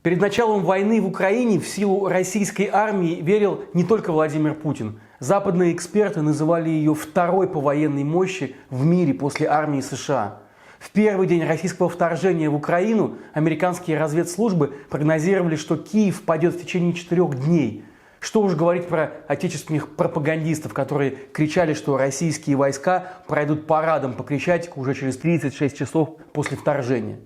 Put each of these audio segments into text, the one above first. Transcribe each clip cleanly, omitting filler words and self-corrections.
Перед началом войны в Украине в силу российской армии верил не только Владимир Путин. Западные эксперты называли ее второй по военной мощи в мире после армии США. В первый день российского вторжения в Украину американские разведслужбы прогнозировали, что Киев падет в течение 4 дней. Что уж говорить про отечественных пропагандистов, которые кричали, что российские войска пройдут парадом по Крещатику уже через 36 часов после вторжения.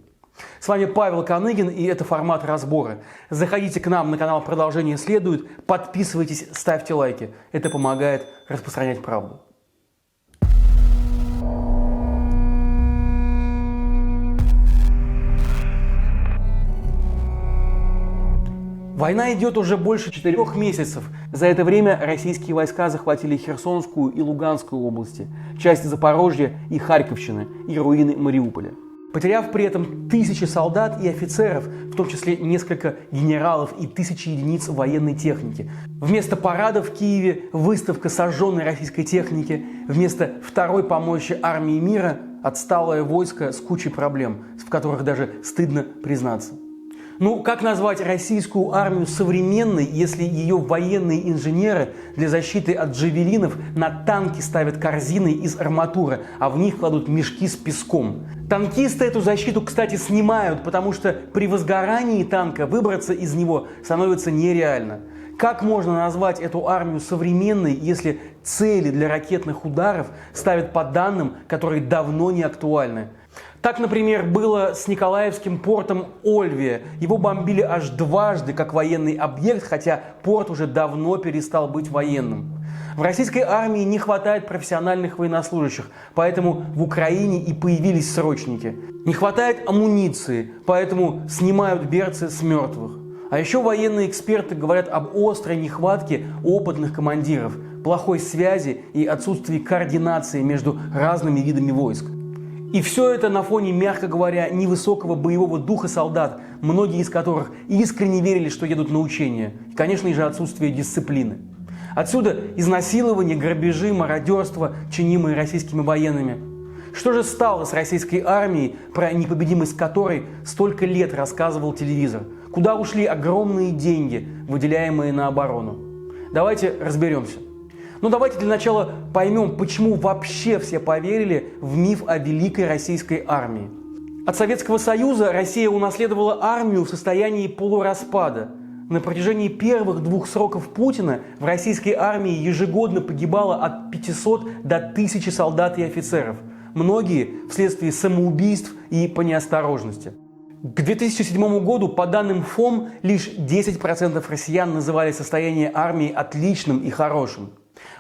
С вами Павел Коныгин, и это формат разбора. Заходите к нам на канал «Продолжение следует», подписывайтесь, ставьте лайки. Это помогает распространять правду. Война идет уже больше 4 месяцев. За это время российские войска захватили Херсонскую и Луганскую области, часть Запорожья и Харьковщины и руины Мариуполя. Потеряв при этом тысячи солдат и офицеров, в том числе несколько генералов и тысячи единиц военной техники. Вместо парада в Киеве выставка сожженной российской техники, вместо второй помощи армии мира отсталое войско с кучей проблем, в которых даже стыдно признаться. Ну, как назвать российскую армию современной, если ее военные инженеры для защиты от джавелинов на танки ставят корзины из арматуры, а в них кладут мешки с песком? Танкисты эту защиту, кстати, снимают, потому что при возгорании танка выбраться из него становится нереально. Как можно назвать эту армию современной, если цели для ракетных ударов ставят по данным, которые давно не актуальны? Так, например, было с Николаевским портом Ольвия. Его бомбили аж дважды как военный объект, хотя порт уже давно перестал быть военным. В российской армии не хватает профессиональных военнослужащих, поэтому в Украине и появились срочники. Не хватает амуниции, поэтому снимают берцы с мертвых. А еще военные эксперты говорят об острой нехватке опытных командиров, плохой связи и отсутствии координации между разными видами войск. И все это на фоне, мягко говоря, невысокого боевого духа солдат, многие из которых искренне верили, что едут на учения. И, конечно же, отсутствие дисциплины. Отсюда изнасилования, грабежи, мародерство, чинимые российскими военными. Что же стало с российской армией, про непобедимость которой столько лет рассказывал телевизор? Куда ушли огромные деньги, выделяемые на оборону? Давайте разберемся. Но давайте для начала поймем, почему вообще все поверили в миф о великой российской армии. От Советского Союза Россия унаследовала армию в состоянии полураспада. На протяжении первых 2 сроков Путина в российской армии ежегодно погибало от 500 до 1000 солдат и офицеров. Многие вследствие самоубийств и по неосторожности. К 2007 году, по данным ФОМ, лишь 10% россиян называли состояние армии отличным и хорошим.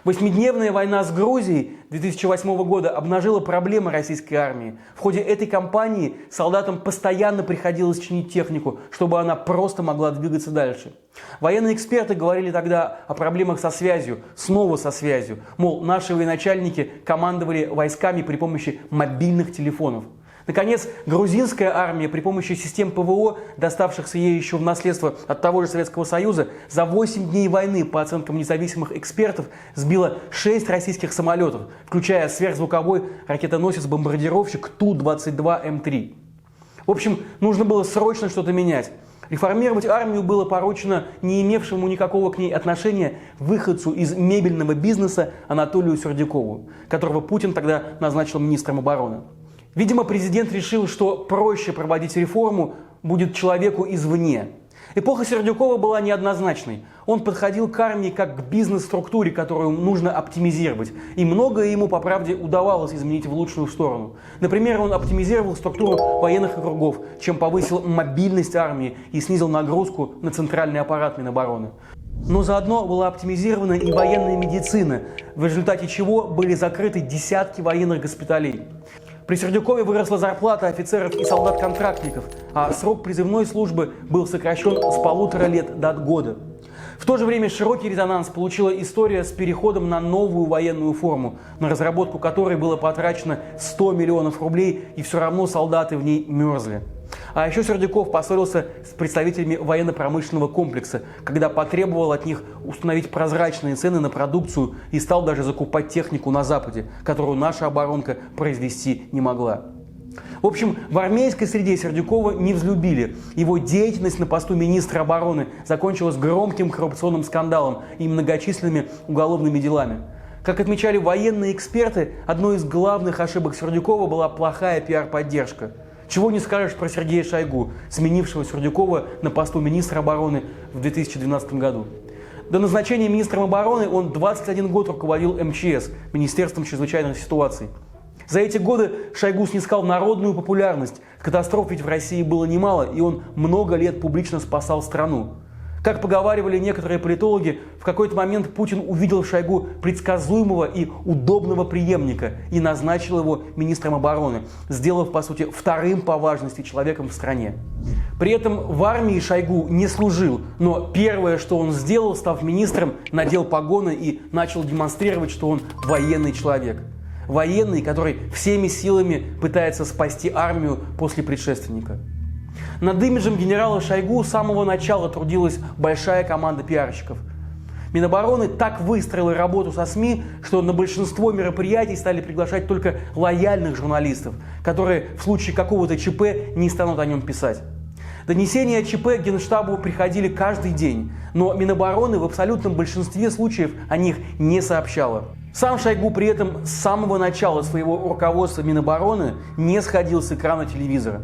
Восьмидневная война с Грузией 2008 года обнажила проблемы российской армии. В ходе этой кампании солдатам постоянно приходилось чинить технику, чтобы она просто могла двигаться дальше. Военные эксперты говорили тогда о проблемах со связью, снова со связью. Мол, наши военачальники командовали войсками при помощи мобильных телефонов. Наконец, грузинская армия при помощи систем ПВО, доставшихся ей еще в наследство от того же Советского Союза, за 8 дней войны, по оценкам независимых экспертов, сбила 6 российских самолетов, включая сверхзвуковой ракетоносец-бомбардировщик Ту-22М3. В общем, нужно было срочно что-то менять. Реформировать армию было поручено не имевшему никакого к ней отношения выходцу из мебельного бизнеса Анатолию Сердюкову, которого Путин тогда назначил министром обороны. Видимо, президент решил, что проще проводить реформу будет человеку извне. Эпоха Сердюкова была неоднозначной. Он подходил к армии как к бизнес-структуре, которую нужно оптимизировать. И многое ему, по правде, удавалось изменить в лучшую сторону. Например, он оптимизировал структуру военных округов, чем повысил мобильность армии и снизил нагрузку на центральный аппарат Минобороны. Но заодно была оптимизирована и военная медицина, в результате чего были закрыты десятки военных госпиталей. При Сердюкове выросла зарплата офицеров и солдат-контрактников, а срок призывной службы был сокращен с 1,5 лет до года. В то же время широкий резонанс получила история с переходом на новую военную форму, на разработку которой было потрачено 100 миллионов рублей, и все равно солдаты в ней мерзли. А еще Сердюков поссорился с представителями военно-промышленного комплекса, когда потребовал от них установить прозрачные цены на продукцию и стал даже закупать технику на Западе, которую наша оборонка произвести не могла. В общем, в армейской среде Сердюкова не взлюбили. Его деятельность на посту министра обороны закончилась громким коррупционным скандалом и многочисленными уголовными делами. Как отмечали военные эксперты, одной из главных ошибок Сердюкова была плохая пиар-поддержка. Чего не скажешь про Сергея Шойгу, сменившего Сердюкова на посту министра обороны в 2012 году. До назначения министром обороны он 21 год руководил МЧС, Министерством чрезвычайных ситуаций. За эти годы Шойгу снискал народную популярность. Катастроф ведь в России было немало, и он много лет публично спасал страну. Как поговаривали некоторые политологи, в какой-то момент Путин увидел в Шойгу предсказуемого и удобного преемника и назначил его министром обороны, сделав, по сути, вторым по важности человеком в стране. При этом в армии Шойгу не служил, но первое, что он сделал, став министром, надел погоны и начал демонстрировать, что он военный человек. Военный, который всеми силами пытается спасти армию после предшественника. Над имиджем генерала Шойгу с самого начала трудилась большая команда пиарщиков. Минобороны так выстроила работу со СМИ, что на большинство мероприятий стали приглашать только лояльных журналистов, которые в случае какого-то ЧП не станут о нем писать. Донесения о ЧП к Генштабу приходили каждый день, но Минобороны в абсолютном большинстве случаев о них не сообщала. Сам Шойгу при этом с самого начала своего руководства Минобороны не сходил с экрана телевизора.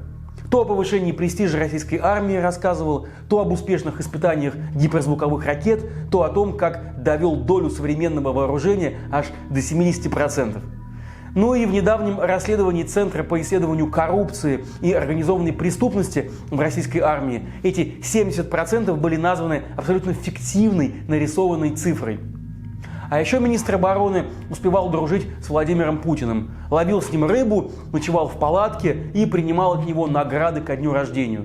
То о повышении престижа российской армии рассказывал, то об успешных испытаниях гиперзвуковых ракет, то о том, как довел долю современного вооружения аж до 70%. Ну и в недавнем расследовании Центра по исследованию коррупции и организованной преступности в российской армии эти 70% были названы абсолютно фиктивной нарисованной цифрой. А еще министр обороны успевал дружить с Владимиром Путиным, ловил с ним рыбу, ночевал в палатке и принимал от него награды ко дню рождения.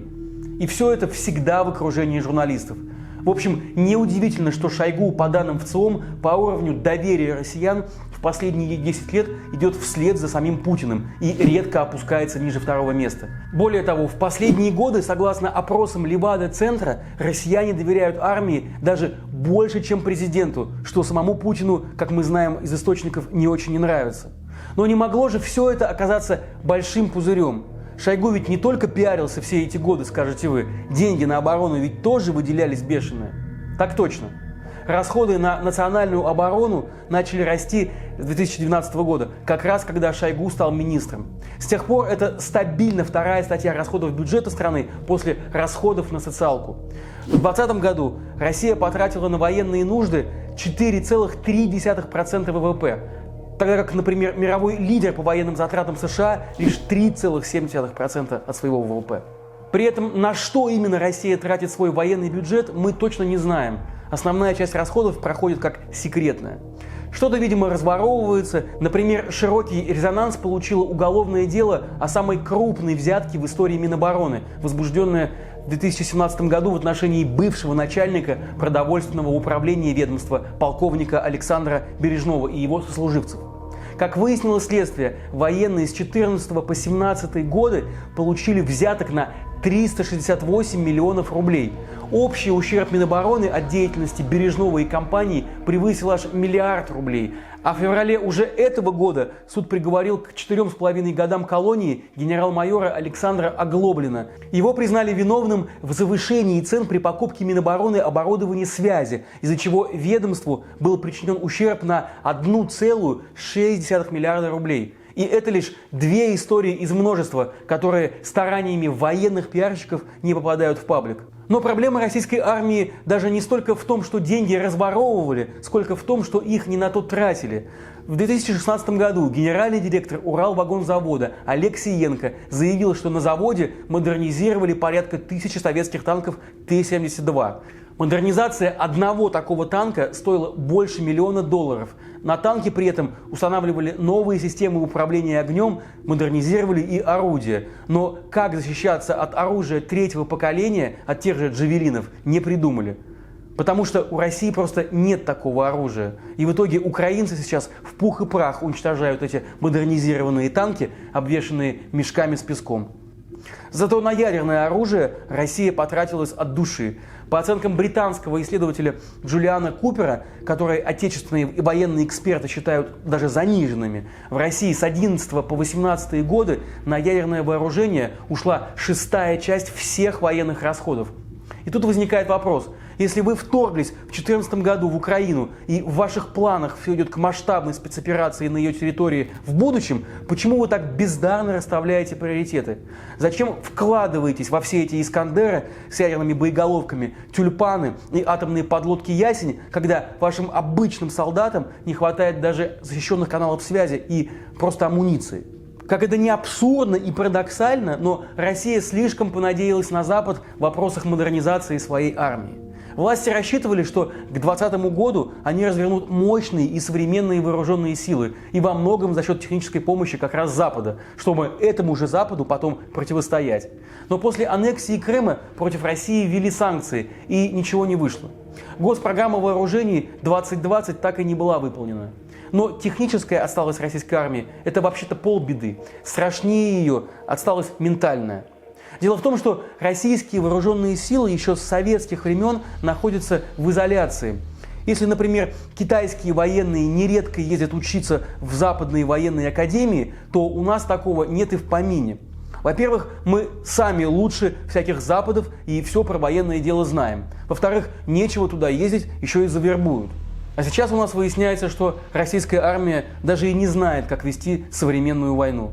И все это всегда в окружении журналистов. В общем, неудивительно, что Шойгу, по данным ВЦИОМ, по уровню доверия россиян в последние 10 лет идет вслед за самим Путиным и редко опускается ниже второго места. Более того, в последние годы, согласно опросам Левада-центра, россияне доверяют армии даже больше, чем президенту, что самому Путину, как мы знаем из источников, не очень не нравится. Но не могло же все это оказаться большим пузырем. Шойгу ведь не только пиарился все эти годы, скажете вы, деньги на оборону ведь тоже выделялись бешеные. Так точно. Расходы на национальную оборону начали расти с 2012 года, как раз когда Шойгу стал министром. С тех пор это стабильно вторая статья расходов бюджета страны после расходов на социалку. В 2020 году Россия потратила на военные нужды 4,3% ВВП. Тогда как, например, мировой лидер по военным затратам США лишь 3,7% от своего ВВП. При этом на что именно Россия тратит свой военный бюджет, мы точно не знаем. Основная часть расходов проходит как секретная. Что-то, видимо, разворовывается. Например, широкий резонанс получило уголовное дело о самой крупной взятке в истории Минобороны, возбужденное в 2017 году в отношении бывшего начальника продовольственного управления ведомства полковника Александра Бережного и его сослуживцев. Как выяснило следствие, военные с 14 по 17 годы получили взяток на 368 миллионов рублей. Общий ущерб Минобороны от деятельности Бережного и компании превысил аж миллиард рублей. А в феврале уже этого года суд приговорил к 4,5 годам колонии генерал-майора Александра Оглоблина. Его признали виновным в завышении цен при покупке Минобороны оборудования связи, из-за чего ведомству был причинен ущерб на 1,6 миллиарда рублей. И это лишь две истории из множества, которые стараниями военных пиарщиков не попадают в паблик. Но проблема российской армии даже не столько в том, что деньги разворовывали, сколько в том, что их не на то тратили. В 2016 году генеральный директор Уралвагонзавода Олег Сиенко заявил, что на заводе модернизировали порядка 1000 советских танков Т-72. Модернизация одного такого танка стоила больше $1 миллиона. На танке при этом устанавливали новые системы управления огнем, модернизировали и орудия. Но как защищаться от оружия третьего поколения, от тех же джавелинов, не придумали. Потому что у России просто нет такого оружия. И в итоге украинцы сейчас в пух и прах уничтожают эти модернизированные танки, обвешанные мешками с песком. Зато на ядерное оружие Россия потратилась от души. По оценкам британского исследователя Джулиана Купера, которые отечественные и военные эксперты считают даже заниженными, в России с 11 по 18 годы на ядерное вооружение ушла 1/6 часть всех военных расходов. И тут возникает вопрос. Если вы вторглись в 2014 году в Украину и в ваших планах все идет к масштабной спецоперации на ее территории в будущем, почему вы так бездарно расставляете приоритеты? Зачем вкладываетесь во все эти «Искандеры» с ядерными боеголовками, «Тюльпаны» и атомные подлодки «Ясень», когда вашим обычным солдатам не хватает даже защищенных каналов связи и просто амуниции? Как это не абсурдно и парадоксально, но Россия слишком понадеялась на Запад в вопросах модернизации своей армии. Власти рассчитывали, что к 2020 году они развернут мощные и современные вооруженные силы, и во многом за счет технической помощи как раз Запада, чтобы этому же Западу потом противостоять. Но после аннексии Крыма против России ввели санкции, и ничего не вышло. Госпрограмма вооружений 2020 так и не была выполнена. Но техническая отсталость российской армии – это вообще-то полбеды. Страшнее ее отсталость ментальная. Дело в том, что российские вооруженные силы еще с советских времен находятся в изоляции. Если, например, китайские военные нередко ездят учиться в западные военные академии, то у нас такого нет и в помине. Во-первых, мы сами лучше всяких западов и все про военное дело знаем. Во-вторых, нечего туда ездить, еще и завербуют. А сейчас у нас выясняется, что российская армия даже и не знает, как вести современную войну.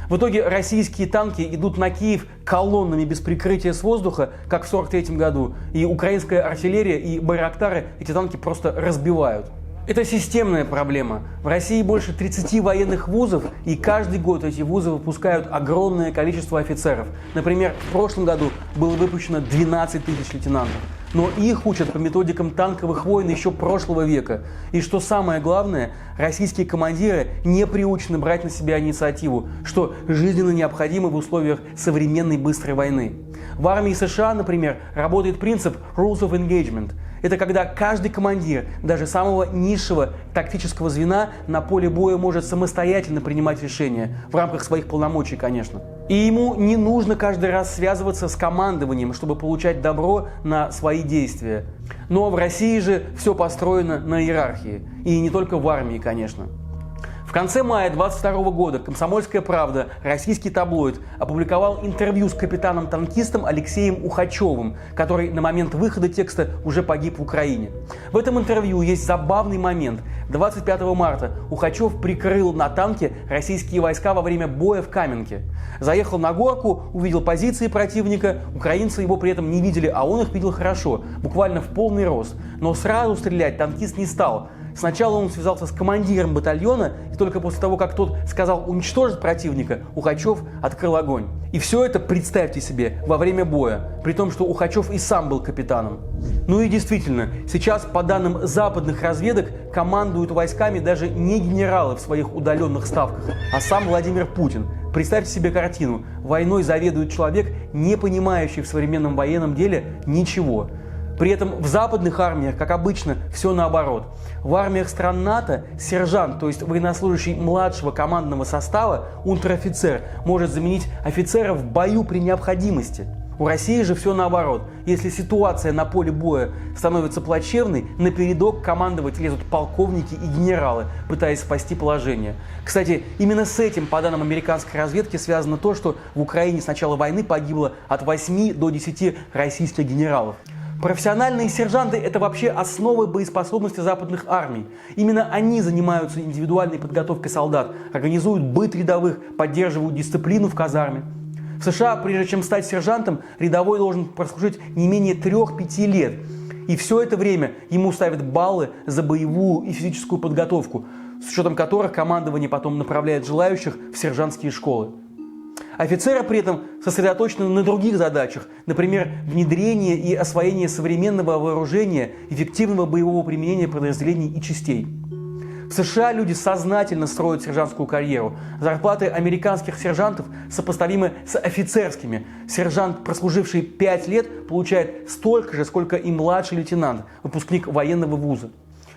В итоге российские танки идут на Киев колоннами без прикрытия с воздуха, как в 1943 году, и украинская артиллерия и байрактары эти танки просто разбивают. Это системная проблема. В России больше 30 военных вузов, и каждый год эти вузы выпускают огромное количество офицеров. Например, в прошлом году было выпущено 12 тысяч лейтенантов. Но их учат по методикам танковых войн еще прошлого века. И что самое главное, российские командиры не приучены брать на себя инициативу, что жизненно необходимо в условиях современной быстрой войны. В армии США, например, работает принцип Rules of Engagement. Это когда каждый командир, даже самого низшего тактического звена, на поле боя может самостоятельно принимать решения, в рамках своих полномочий, конечно. И ему не нужно каждый раз связываться с командованием, чтобы получать добро на свои действия. Но в России же все построено на иерархии. И не только в армии, конечно. В конце мая 2022 года «Комсомольская правда», российский таблоид, опубликовал интервью с капитаном-танкистом Алексеем Ухачевым, который на момент выхода текста уже погиб в Украине. В этом интервью есть забавный момент. 25 марта Ухачев прикрыл на танке российские войска во время боя в Каменке. Заехал на горку, увидел позиции противника, украинцы его при этом не видели, а он их видел хорошо, буквально в полный рост. Но сразу стрелять танкист не стал. Сначала он связался с командиром батальона, и только после того, как тот сказал уничтожить противника, Ухачев открыл огонь. И все это, представьте себе, во время боя, при том, что Ухачев и сам был капитаном. Ну и действительно, сейчас, по данным западных разведок, командуют войсками даже не генералы в своих удаленных ставках, а сам Владимир Путин. Представьте себе картину. Войной заведует человек, не понимающий в современном военном деле ничего. При этом в западных армиях, как обычно, все наоборот. В армиях стран НАТО сержант, то есть военнослужащий младшего командного состава, унтер-офицер, может заменить офицера в бою при необходимости. У России же все наоборот. Если ситуация на поле боя становится плачевной, напередок командовать лезут полковники и генералы, пытаясь спасти положение. Кстати, именно с этим, по данным американской разведки, связано то, что в Украине с начала войны погибло от 8 до 10 российских генералов. Профессиональные сержанты – это вообще основа боеспособности западных армий. Именно они занимаются индивидуальной подготовкой солдат, организуют быт рядовых, поддерживают дисциплину в казарме. В США, прежде чем стать сержантом, рядовой должен прослужить не менее 3-5 лет. И все это время ему ставят баллы за боевую и физическую подготовку, с учетом которых командование потом направляет желающих в сержантские школы. Офицеры при этом сосредоточены на других задачах, например, внедрение и освоение современного вооружения, эффективного боевого применения подразделений и частей. В США люди сознательно строят сержантскую карьеру. Зарплаты американских сержантов сопоставимы с офицерскими. Сержант, прослуживший 5 лет, получает столько же, сколько и младший лейтенант, выпускник военного вуза.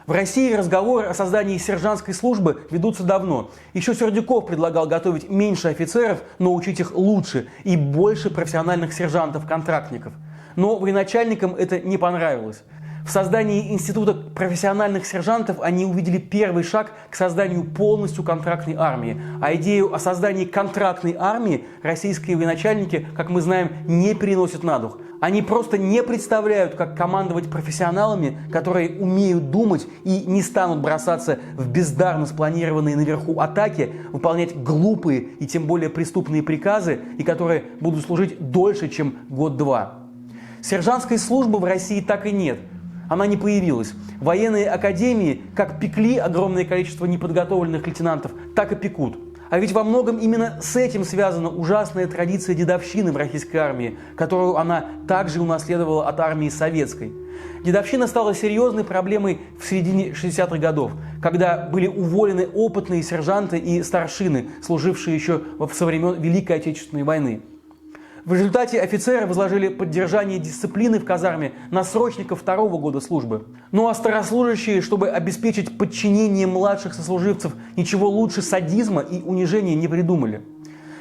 В России разговоры о создании сержантской службы ведутся давно. Еще Сердюков предлагал готовить меньше офицеров, но учить их лучше и больше профессиональных сержантов-контрактников. Но военачальникам это не понравилось. В создании института профессиональных сержантов они увидели первый шаг к созданию полностью контрактной армии. А идею о создании контрактной армии российские военачальники, как мы знаем, не переносят на дух. Они просто не представляют, как командовать профессионалами, которые умеют думать и не станут бросаться в бездарно спланированные наверху атаки, выполнять глупые и тем более преступные приказы, и которые будут служить дольше, чем год-два. Сержантской службы в России так и нет. Она не появилась. Военные академии как пекли огромное количество неподготовленных лейтенантов, так и пекут. А ведь во многом именно с этим связана ужасная традиция дедовщины в российской армии, которую она также унаследовала от армии советской. Дедовщина стала серьезной проблемой в середине 60-х годов, когда были уволены опытные сержанты и старшины, служившие еще со времен Великой Отечественной войны. В результате офицеры возложили поддержание дисциплины в казарме на срочников второго года службы. Ну а старослужащие, чтобы обеспечить подчинение младших сослуживцев, ничего лучше садизма и унижения не придумали.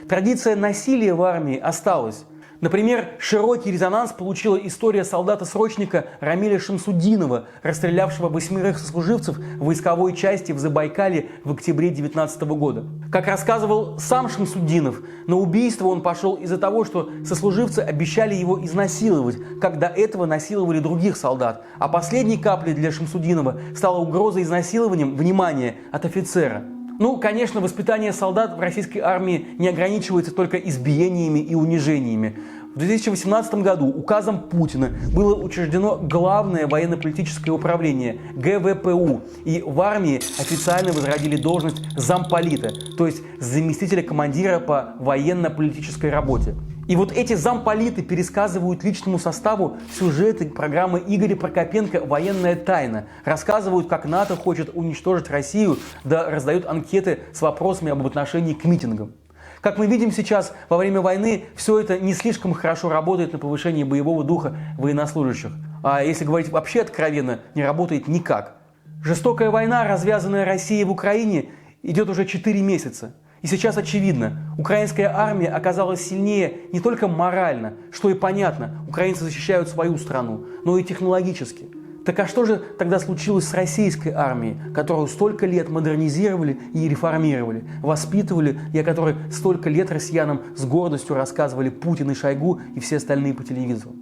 Традиция насилия в армии осталась. Например, широкий резонанс получила история солдата-срочника Рамиля Шамсудинова, расстрелявшего 8 сослуживцев в войсковой части в Забайкалье в октябре 19 года. Как рассказывал сам Шамсудинов, на убийство он пошел из-за того, что сослуживцы обещали его изнасиловать, как до этого насиловали других солдат. А последней каплей для Шамсудинова стала угроза изнасилованием, внимание, от офицера. Ну, конечно, воспитание солдат в российской армии не ограничивается только избиениями и унижениями. В 2018 году указом Путина было учреждено Главное военно-политическое управление ГВПУ, и в армии официально возродили должность замполита, то есть заместителя командира по военно-политической работе. И вот эти замполиты пересказывают личному составу сюжеты программы Игоря Прокопенко «Военная тайна», рассказывают, как НАТО хочет уничтожить Россию, да раздают анкеты с вопросами об отношении к митингам. Как мы видим сейчас, во время войны все это не слишком хорошо работает на повышение боевого духа военнослужащих. А если говорить вообще откровенно, не работает никак. Жестокая война, развязанная Россией в Украине, идет уже 4 месяца. И сейчас очевидно, украинская армия оказалась сильнее не только морально, что и понятно, украинцы защищают свою страну, но и технологически. Так а что же тогда случилось с российской армией, которую столько лет модернизировали и реформировали, воспитывали, и о которой столько лет россиянам с гордостью рассказывали Путин и Шойгу и все остальные по телевизору?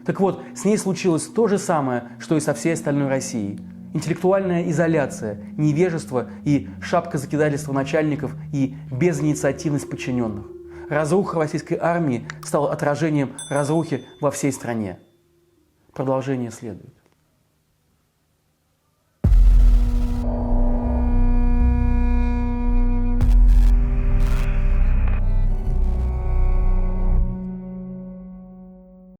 Так вот, с ней случилось то же самое, что и со всей остальной Россией. Интеллектуальная изоляция, невежество и шапка закидательства начальников и безинициативность подчиненных. Разруха российской армии стала отражением разрухи во всей стране. Продолжение следует.